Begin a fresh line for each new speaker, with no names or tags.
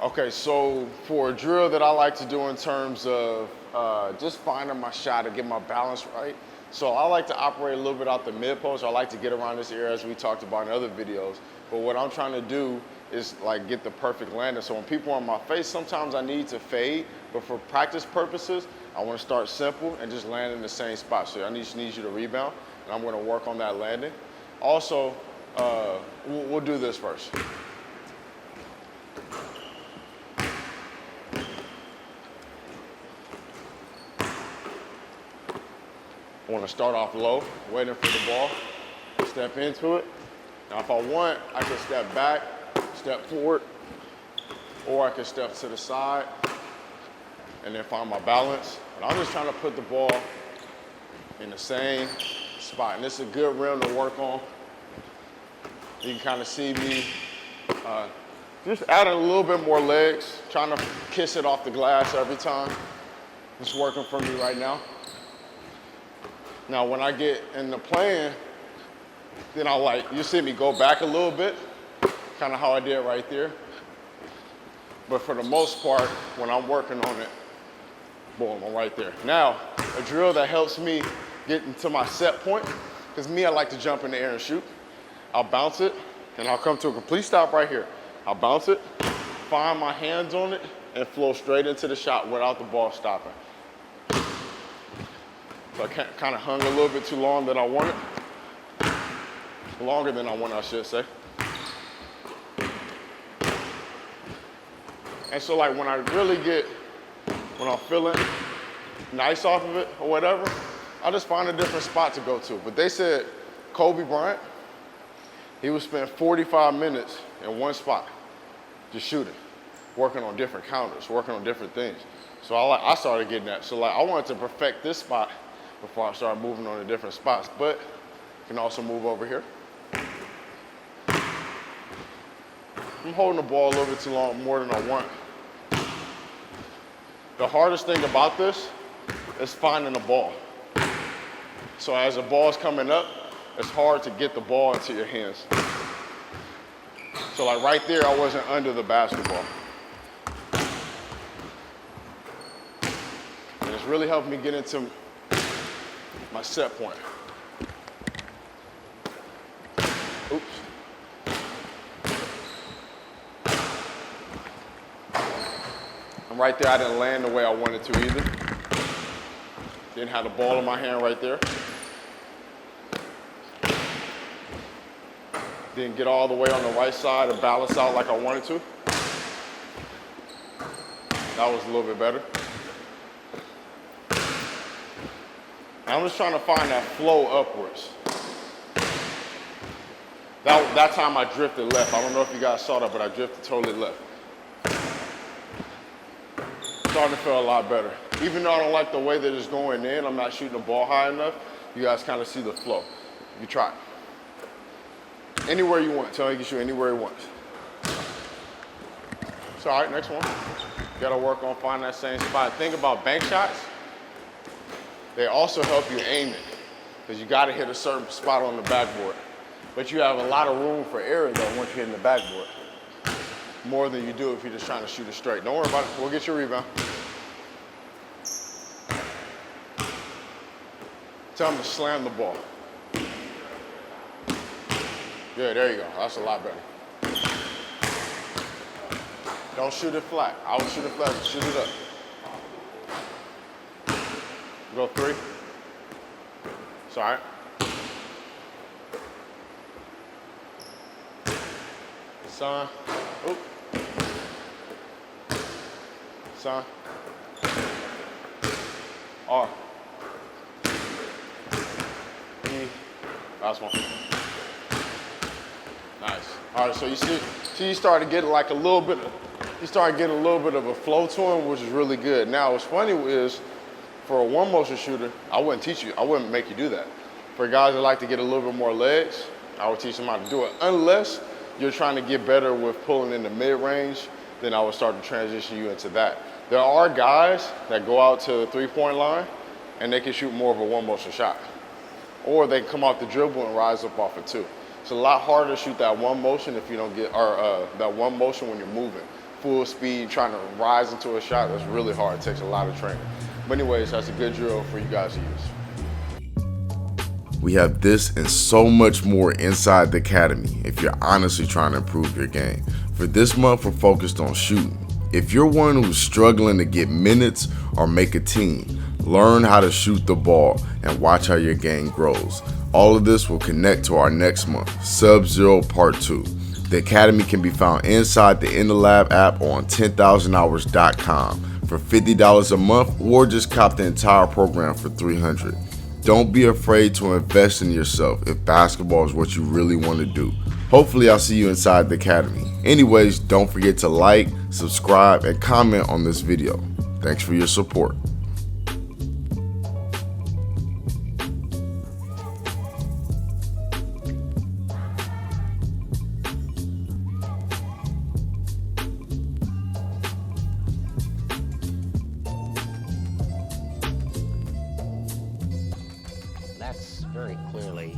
Okay, so for a drill that I like to do in terms of just finding my shot and get my balance right, so I like to operate a little bit out the mid post. I like to get around this area as we talked about in other videos. But what I'm trying to do is like get the perfect landing. So when people are on my face, sometimes I need to fade, but for practice purposes, I want to start simple and just land in the same spot. So I just need you to rebound, and I'm going to work on that landing. Also, we'll do this first. I want to start off low, waiting for the ball, step into it. Now if I want, I can step back, step forward, or I can step to the side and then find my balance. But I'm just trying to put the ball in the same spot. And this is a good rim to work on. You can kind of see me just adding a little bit more legs, trying to kiss it off the glass every time. It's working for me right now. Now, when I get into playing, then you see me go back a little bit, kind of how I did right there. But for the most part, when I'm working on it, boom, I'm right there. Now, a drill that helps me get into my set point, because I like to jump in the air and shoot. I'll bounce it, and I'll come to a complete stop right here. I'll bounce it, find my hands on it, and flow straight into the shot without the ball stopping. So I kind of hung a little bit too long than I wanted. Longer than I want, I should say. And so like when I really when I'm feeling nice off of it or whatever, I'll just find a different spot to go to. But they said Kobe Bryant, he would spend 45 minutes in one spot, just shooting, working on different counters, working on different things. So I started getting that. So like I wanted to perfect this spot before I started moving on to different spots. But you can also move over here. I'm holding the ball a little bit too long, more than I want. The hardest thing about this is finding the ball. So as the ball's coming up, it's hard to get the ball into your hands. So like right there, I wasn't under the basketball. And it's really helped me get into my set point. Oops. And right there, I didn't land the way I wanted to either. Didn't have the ball in my hand right there. Didn't get all the way on the right side and balance out like I wanted to. That was a little bit better. I'm just trying to find that flow upwards. That time I drifted left. I don't know if you guys saw that, but I drifted totally left. Starting to feel a lot better. Even though I don't like the way that it's going in, I'm not shooting the ball high enough, you guys kind of see the flow. You try it. Anywhere you want. Tell me you can shoot anywhere you want. So, all right, next one. You gotta work on finding that same spot. Think about bank shots. They also help you aim it, because you gotta hit a certain spot on the backboard. But you have a lot of room for error though once you're in the backboard. More than you do if you're just trying to shoot it straight. Don't worry about it, we'll get your rebound. Tell them to slam the ball. Yeah, there you go, that's a lot better. Don't shoot it flat. I would shoot it flat, shoot it up. Go three. It's all right. Son. Oop. Son. R. E. Last one. Nice. All right, so you see you started getting like a little bit of a flow to him, which is really good. Now, what's funny is, for a one motion shooter, I wouldn't make you do that. For guys that like to get a little bit more legs, I would teach them how to do it. Unless you're trying to get better with pulling in the mid-range, then I would start to transition you into that. There are guys that go out to the three-point line and they can shoot more of a one motion shot. Or they can come off the dribble and rise up off it too. It's a lot harder to shoot that one motion if you don't get, or that one motion when you're moving. full speed, trying to rise into a shot, that's really hard. It takes a lot of training. But anyways, that's a good drill for you guys to use.
We have this and so much more inside the academy if you're honestly trying to improve your game. For this month, we're focused on shooting. If you're one who's struggling to get minutes or make a team, learn how to shoot the ball and watch how your game grows. All of this will connect to our next month, Sub-Zero Part 2. The Academy can be found inside the In The Lab app on 10,000hours.com for $50 a month, or just cop the entire program for $300. Don't be afraid to invest in yourself if basketball is what you really want to do. Hopefully I'll see you inside the Academy. Anyways, don't forget to like, subscribe, and comment on this video. Thanks for your support.
That's very clearly